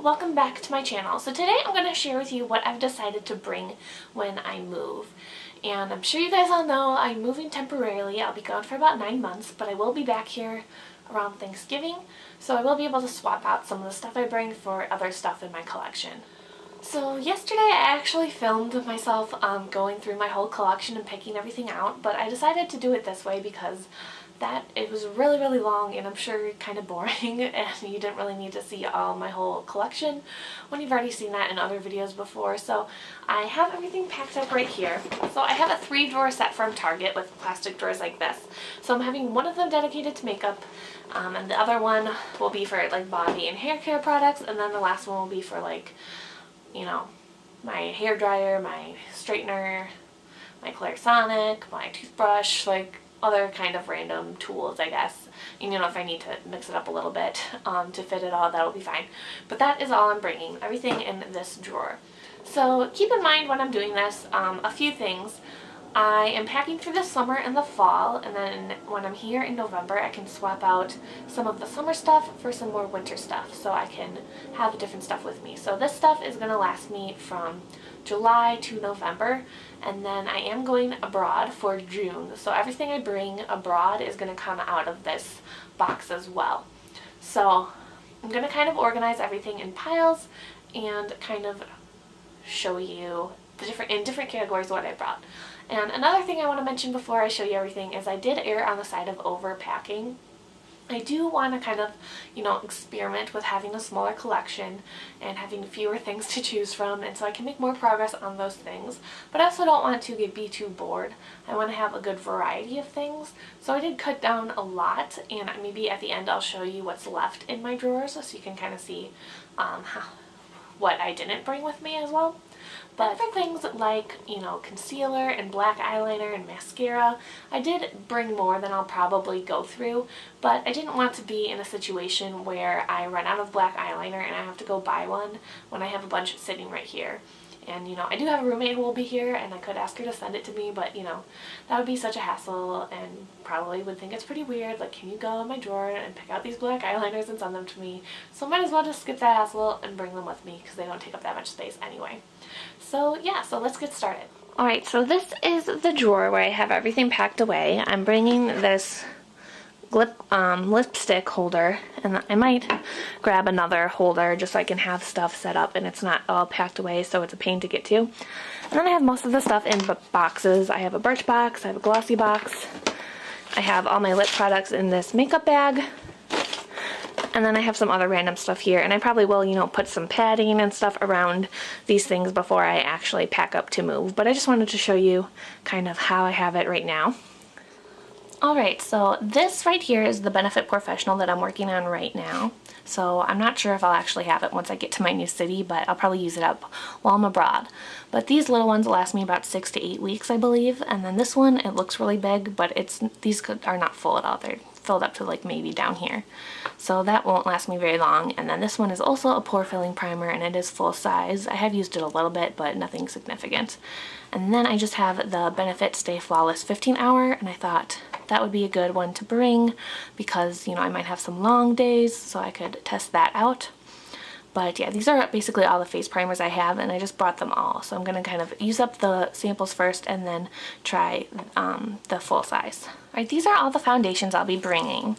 welcome back to my channel. So today I'm going to share with you what I've decided to bring when I move. And I'm sure you guys all know I'm moving temporarily. I'll be gone for about 9 months, but I will be back here around Thanksgiving, so I will be able to swap out some of the stuff I bring for other stuff in my collection. So yesterday I actually filmed myself going through my whole collection and picking everything out, but I decided to do it this way because it was really long and I'm sure kind of boring and you didn't really need to see all my whole collection when you've already seen that in other videos before. So I have everything packed up right here. So I have a 3-drawer set from Target with plastic drawers like this. So I'm having one of them dedicated to makeup, and the other one will be for like body and hair care products, and then the last one will be for like, you know, my hair dryer, my straightener, my Clarisonic, my toothbrush, like other kind of random tools, I guess. And you know, if I need to mix it up a little bit to fit it all, that'll be fine. But that is all I'm bringing, everything in this drawer. So keep in mind when I'm doing this, a few things. I am packing for the summer and the fall, and then when I'm here in November I can swap out some of the summer stuff for some more winter stuff so I can have different stuff with me. So this stuff is going to last me from July to November, and then I am going abroad for June. So everything I bring abroad is going to come out of this box as well. So I'm going to kind of organize everything in piles and kind of show you in different categories what I brought. And another thing I want to mention before I show you everything is I did err on the side of overpacking. I do want to kind of, you know, experiment with having a smaller collection and having fewer things to choose from, and so I can make more progress on those things. But I also don't want to be too bored. I want to have a good variety of things. So I did cut down a lot, and maybe at the end I'll show you what's left in my drawers so you can kind of see what I didn't bring with me as well. But for things like, you know, concealer and black eyeliner and mascara, I did bring more than I'll probably go through, but I didn't want to be in a situation where I run out of black eyeliner and I have to go buy one when I have a bunch sitting right here. And, you know, I do have a roommate who will be here, and I could ask her to send it to me, but, you know, that would be such a hassle and probably would think it's pretty weird. Like, can you go in my drawer and pick out these black eyeliners and send them to me? So I might as well just skip that hassle and bring them with me because they don't take up that much space anyway. So, yeah, so let's get started. Alright, so this is the drawer where I have everything packed away. I'm bringing this lipstick holder, and I might grab another holder just so I can have stuff set up and it's not all packed away so it's a pain to get to. And then I have most of the stuff in boxes. I have a Birch box, I have a glossy box, I have all my lip products in this makeup bag, and then I have some other random stuff here, and I probably will, you know, put some padding and stuff around these things before I actually pack up to move, but I just wanted to show you kind of how I have it right now. Alright, so this right here is the Benefit Professional that I'm working on right now. So I'm not sure if I'll actually have it once I get to my new city, but I'll probably use it up while I'm abroad. But these little ones last me about 6 to 8 weeks, I believe. And then this one, it looks really big, but these are not full at all. They're filled up to like maybe down here. So that won't last me very long. And then this one is also a pore filling primer, and it is full size. I have used it a little bit, but nothing significant. And then I just have the Benefit Stay Flawless 15 hour, and I thought that would be a good one to bring because, you know, I might have some long days, so I could test that out. But yeah, these are basically all the face primers I have, and I just brought them all. So I'm going to kind of use up the samples first and then try the full size. Alright, these are all the foundations I'll be bringing.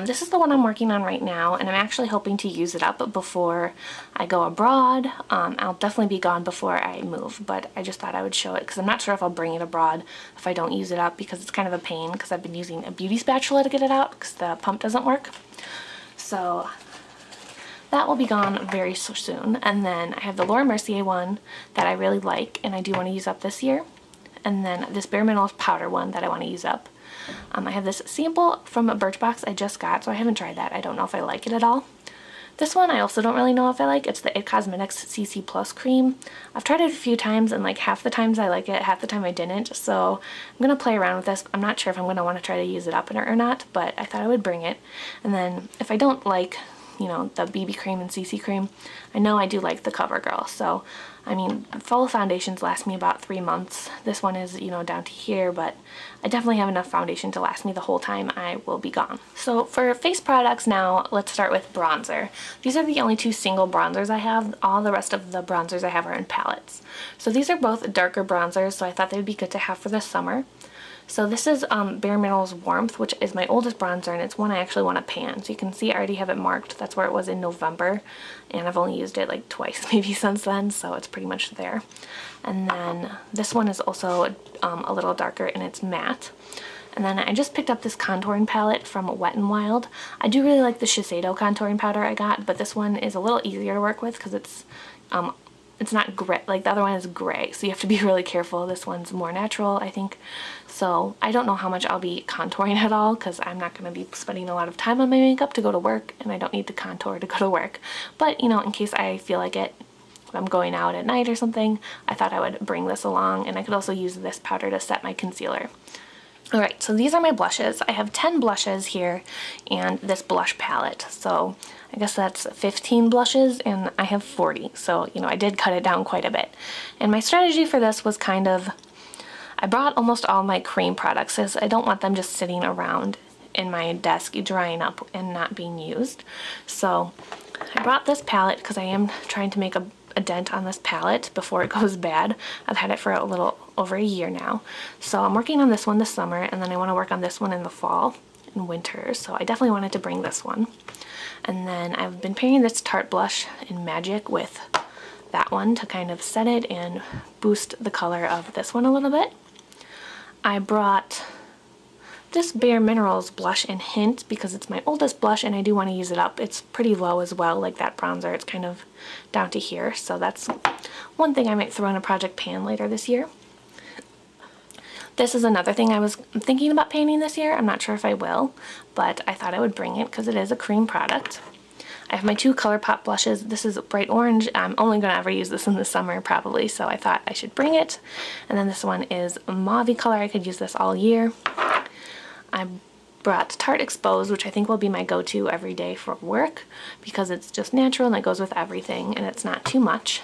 This is the one I'm working on right now, and I'm actually hoping to use it up before I go abroad. I'll definitely be gone before I move, but I just thought I would show it because I'm not sure if I'll bring it abroad if I don't use it up, because it's kind of a pain because I've been using a beauty spatula to get it out because the pump doesn't work. So that will be gone very soon. And then I have the Laura Mercier one that I really like and I do want to use up this year. And then this Bare Minerals powder one that I want to use up. I have this sample from a Birchbox I just got, so I haven't tried that. I don't know if I like it at all. This one I also don't really know if I like. It's the It Cosmetics CC Plus cream. I've tried it a few times, and like half the times I like it, half the time I didn't. So I'm going to play around with this. I'm not sure if I'm going to want to try to use it up in it or not, but I thought I would bring it. And then if I don't like you know, the BB cream and CC cream. I know I do like the CoverGirl, so I mean, full foundations last me about 3 months. This one is, you know, down to here, but I definitely have enough foundation to last me the whole time I will be gone. So for face products now, let's start with bronzer. These are the only 2 single bronzers I have. All the rest of the bronzers I have are in palettes. So these are both darker bronzers, so I thought they would be good to have for the summer. So this is Bare Minerals Warmth, which is my oldest bronzer, and it's one I actually want to pan. So you can see I already have it marked. That's where it was in November, and I've only used it like twice maybe since then, so it's pretty much there. And then this one is also a little darker, and it's matte. And then I just picked up this contouring palette from Wet n Wild. I do really like the Shiseido contouring powder I got, but this one is a little easier to work with because it's not gray, like the other one is gray, so you have to be really careful. This one's more natural, I think. So I don't know how much I'll be contouring at all because I'm not going to be spending a lot of time on my makeup to go to work, and I don't need to contour to go to work. But, you know, in case I feel like it, if I'm going out at night or something, I thought I would bring this along, and I could also use this powder to set my concealer. Alright, so these are my blushes. I have 10 blushes here and this blush palette. So I guess that's 15 blushes and I have 40. So, you know, I did cut it down quite a bit. And my strategy for this was kind of, I brought almost all my cream products because I don't want them just sitting around in my desk drying up and not being used. So I brought this palette because I am trying to make a dent on this palette before it goes bad. I've had it for a little over a year now. So I'm working on this one this summer, and then I want to work on this one in the fall and winter. So I definitely wanted to bring this one. And then I've been pairing this Tarte blush in Magic with that one to kind of set it and boost the color of this one a little bit. I brought this Bare Minerals blush in Hint because it's my oldest blush and I do want to use it up. It's pretty low as well, like that bronzer. It's kind of down to here, so that's one thing I might throw in a project pan later this year. This is another thing I was thinking about painting this year. I'm not sure if I will, but I thought I would bring it because it is a cream product. I have my 2 ColourPop blushes. This is bright orange. I'm only going to ever use this in the summer probably, so I thought I should bring it. And then this one is a mauve color. I could use this all year. I brought Tarte Exposed, which I think will be my go-to every day for work because it's just natural and it goes with everything and it's not too much.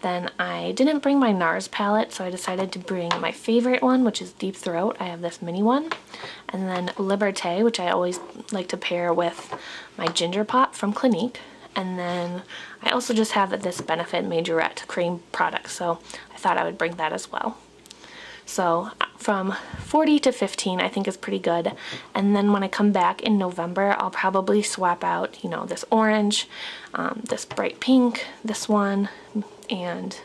Then I didn't bring my NARS palette, so I decided to bring my favorite one, which is Deep Throat. I have this mini one. And then Liberté, which I always like to pair with my Ginger Pop from Clinique. And then I also just have this Benefit Majorette cream product, so I thought I would bring that as well. So from 40 to 15 I think is pretty good. And then when I come back in November, I'll probably swap out, you know, this orange, this bright pink, this one, and,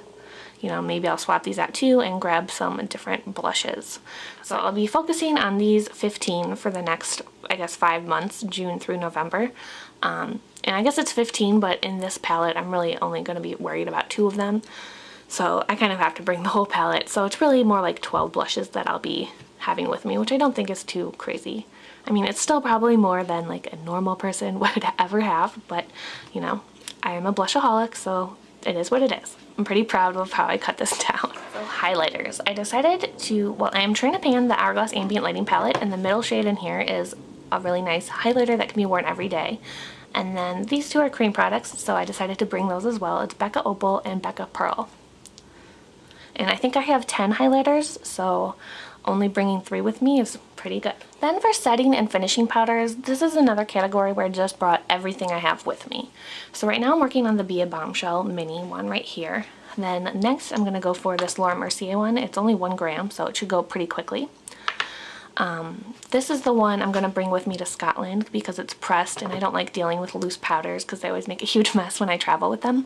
you know, maybe I'll swap these out too and grab some different blushes. So I'll be focusing on these 15 for the next, I guess, 5 months, June through November. And I guess it's 15, but in this palette I'm really only going to be worried about 2 of them. So I kind of have to bring the whole palette. So it's really more like 12 blushes that I'll be having with me, which I don't think is too crazy. I mean, it's still probably more than like a normal person would ever have, but, you know, I am a blushaholic, so it is what it is. I'm pretty proud of how I cut this down. So highlighters. I decided to, well, I am trying to pan the Hourglass Ambient Lighting palette, and the middle shade in here is a really nice highlighter that can be worn every day. And then these 2 are cream products, so I decided to bring those as well. It's Becca Opal and Becca Pearl. And I think I have 10 highlighters, so only bringing 3 with me is pretty good. Then for setting and finishing powders, this is another category where I just brought everything I have with me. So right now I'm working on the Be a Bombshell mini one right here. Then next I'm going to go for this Laura Mercier one. It's only 1 gram, so it should go pretty quickly. This is the one I'm going to bring with me to Scotland because it's pressed and I don't like dealing with loose powders because they always make a huge mess when I travel with them.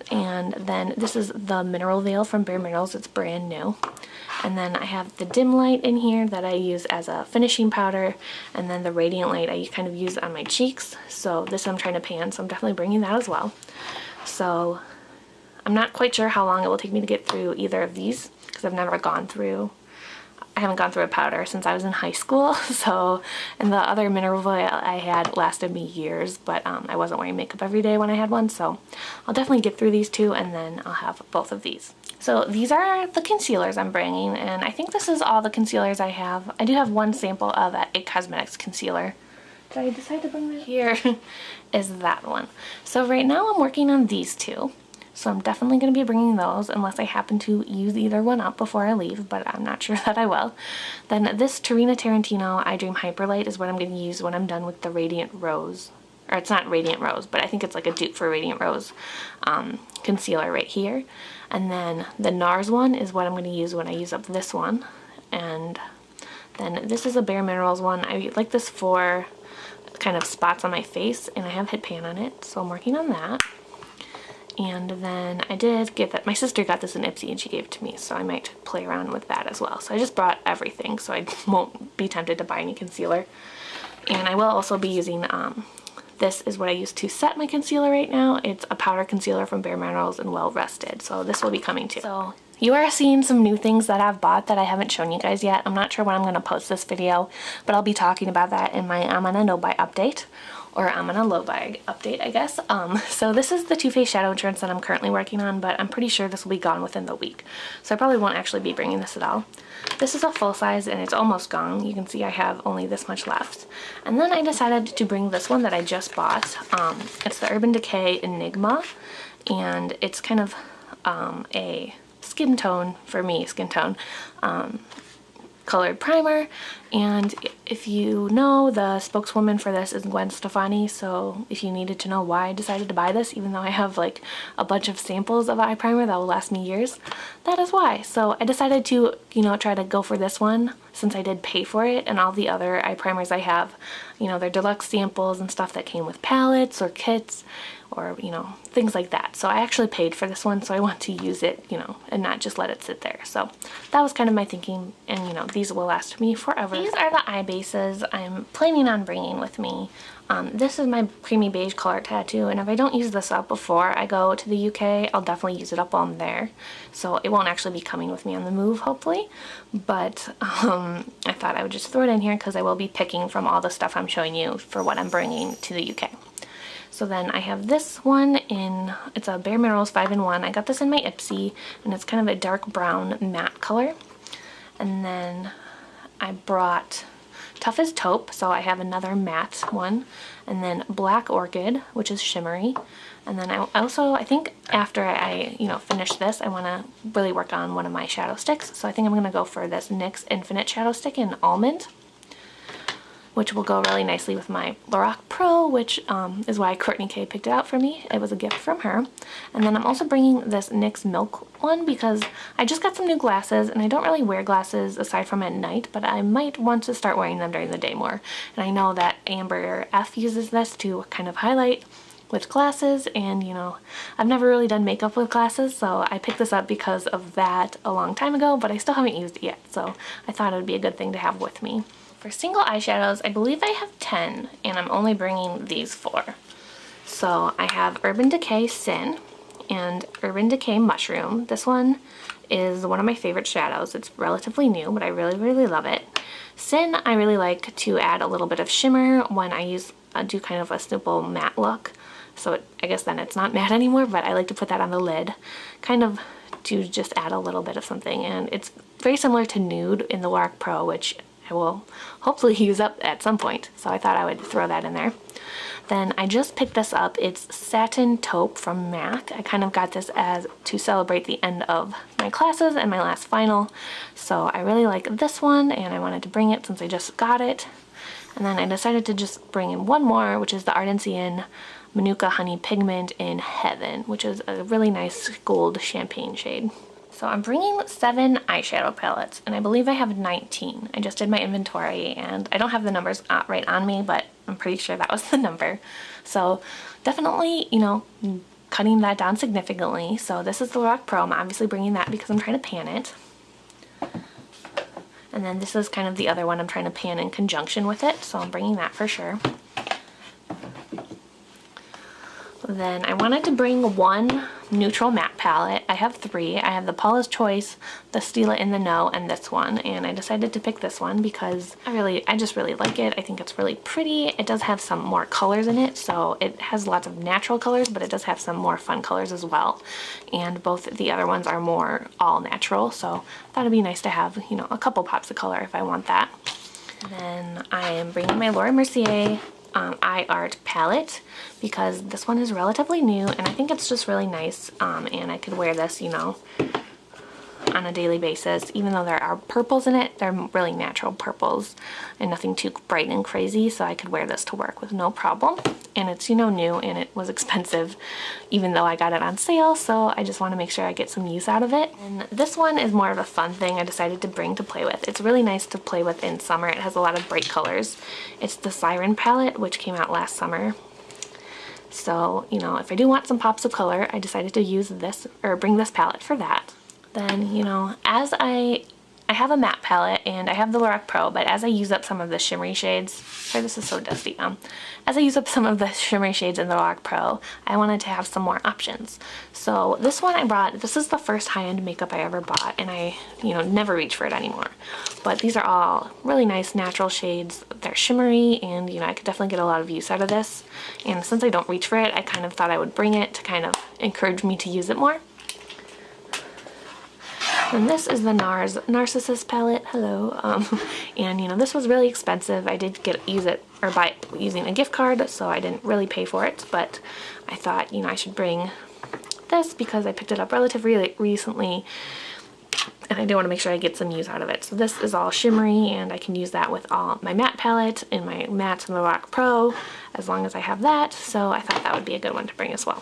And then this is the Mineral Veil from Bare Minerals. It's brand new. And then I have the Dim Light in here that I use as a finishing powder, and then the Radiant Light I kind of use on my cheeks. So this I'm trying to pan, so I'm definitely bringing that as well. So I'm not quite sure how long it will take me to get through either of these because I've never gone through, I haven't gone through a powder since I was in high school. So, and the other Mineral Veil I had lasted me years, but I wasn't wearing makeup every day when I had one. So I'll definitely get through these 2 and then I'll have both of these. So these are the concealers I'm bringing, and I think this is all the concealers I have. I do have 1 sample of a Cosmetics concealer Did I decide to bring that? Here is that one. So right now I'm working on these two. So I'm definitely going to be bringing those unless I happen to use either one up before I leave, but I'm not sure that I will. Then this Tarina Tarantino I Dream Hyperlight is what I'm going to use when I'm done with the Radiant Rose. Or it's not Radiant Rose, but I think it's like a dupe for Radiant Rose concealer right here. And then the NARS one is what I'm going to use when I use up this one. And then this is a Bare Minerals one. I like this for kind of spots on my face, and I have Hit Pan on it, so I'm working on that. And then I did get that, my sister got this in Ipsy and she gave it to me, so I might play around with that as well. So I just brought everything so I won't be tempted to buy any concealer. And I will also be using, this is what I use to set my concealer right now. It's a powder concealer from Bare Minerals and Well Rested, so this will be coming too. So you are seeing some new things that I've bought that I haven't shown you guys yet. I'm not sure when I'm going to post this video, but I'll be talking about that in my I'm gonna no buy update. Or I'm gonna low buy update, I guess. So this is the Too Faced Shadow Insurance that I'm currently working on, but I'm pretty sure this will be gone within the week. So I probably won't actually be bringing this at all. This is a full size and it's almost gone. You can see I have only this much left. And then I decided to bring this one that I just bought. It's the Urban Decay Enigma, and it's kind of a skin tone, for me, skin tone, colored primer. And if you know, the spokeswoman for this is Gwen Stefani, so if you needed to know why I decided to buy this, even though I have like a bunch of samples of eye primer that will last me years, that is why. So I decided to, you know, try to go for this one since I did pay for it, and all the other eye primers I have, you know, they're deluxe samples and stuff that came with palettes or kits or, you know, things like that. So I actually paid for this one, so I want to use it, you know, and not just let it sit there. So that was kind of my thinking, and you know, these will last me forever. These are the eye bases I'm planning on bringing with me. This is my creamy beige color tattoo, and if I don't use this up before I go to the UK, I'll definitely use it up while I'm there. So it won't actually be coming with me on the move, hopefully. But I thought I would just throw it in here because I will be picking from all the stuff I'm showing you for what I'm bringing to the UK. So then I have this one in, it's a Bare Minerals 5-in-1. I got this in my Ipsy, and it's kind of a dark brown matte color. And then I brought Tough as Taupe, so I have another matte one. And then Black Orchid, which is shimmery. And then I also, I think after I you know, finish this, I want to really work on one of my shadow sticks. So I think I'm going to go for this NYX Infinite Shadow Stick in Almond, which will go really nicely with my Lorac Pro, which is why Courtney K picked it out for me. It was a gift from her. And then I'm also bringing this NYX Milk one because I just got some new glasses, and I don't really wear glasses aside from at night, but I might want to start wearing them during the day more. And I know that Amber F uses this to kind of highlight with glasses, and you know, I've never really done makeup with glasses, so I picked this up because of that a long time ago, but I still haven't used it yet, so I thought it would be a good thing to have with me. For single eyeshadows, I believe I have 10, and I'm only bringing these 4. So I have Urban Decay Sin and Urban Decay Mushroom. This one is one of my favorite shadows. It's relatively new, but I really, really love it. Sin, I really like to add a little bit of shimmer when I do kind of a simple matte look. So I guess then it's not matte anymore, but I like to put that on the lid, kind of to just add a little bit of something. And it's very similar to Nude in the Lorac Pro, which I will hopefully use up at some point, so I thought I would throw that in there. Then I just picked this up. It's Satin Taupe from MAC. I kind of got this as to celebrate the end of my classes and my last final, so I really like this one, and I wanted to bring it since I just got it. And then I decided to just bring in one more, which is the Ardensian Manuka Honey Pigment in Heaven, which is a really nice gold champagne shade. So I'm bringing 7 eyeshadow palettes, and I believe I have 19. I just did my inventory, and I don't have the numbers right on me, but I'm pretty sure that was the number. So definitely, you know, cutting that down significantly. So this is the Lorac Pro. I'm obviously bringing that because I'm trying to pan it. And then this is kind of the other one I'm trying to pan in conjunction with it, so I'm bringing that for sure. Then I wanted to bring one neutral matte palette. I have 3. I have the Paula's Choice, the Stila in the Know, and this one. And I decided to pick this one because I just really like it. I think it's really pretty. It does have some more colors in it, so it has lots of natural colors, but it does have some more fun colors as well. And both the other ones are more all natural, so I thought it'd be nice to have, you know, a couple pops of color if I want that. And then I am bringing my Laura Mercier Eye Art palette because this one is relatively new and I think it's just really nice, and I could wear this, you know, on a daily basis. Even though there are purples in it, they're really natural purples and nothing too bright and crazy, so I could wear this to work with no problem. And it's, you know, new and it was expensive even though I got it on sale, so I just want to make sure I get some use out of it. And this one is more of a fun thing I decided to bring to play with. It's really nice to play with in summer. It has a lot of bright colors. It's the Siren palette, which came out last summer. So, you know, if I do want some pops of color, I decided to use this, or bring this palette for that. Then, you know, as I have a matte palette and I have the Lorac Pro, but as I use up some of the shimmery shades, sorry this is so dusty, as I use up some of the shimmery shades in the Lorac Pro, I wanted to have some more options. So this one I brought, this is the first high-end makeup I ever bought, and I, you know, never reach for it anymore. But these are all really nice natural shades. They're shimmery and, you know, I could definitely get a lot of use out of this. And since I don't reach for it, I kind of thought I would bring it to kind of encourage me to use it more. And this is the NARS Narcissus palette. Hello. And you know, this was really expensive. I did use it by using a gift card, so I didn't really pay for it, but I thought, you know, I should bring this because I picked it up relatively recently and I do want to make sure I get some use out of it. So this is all shimmery and I can use that with all my matte palette and my mattes in the Lorac Pro as long as I have that, so I thought that would be a good one to bring as well.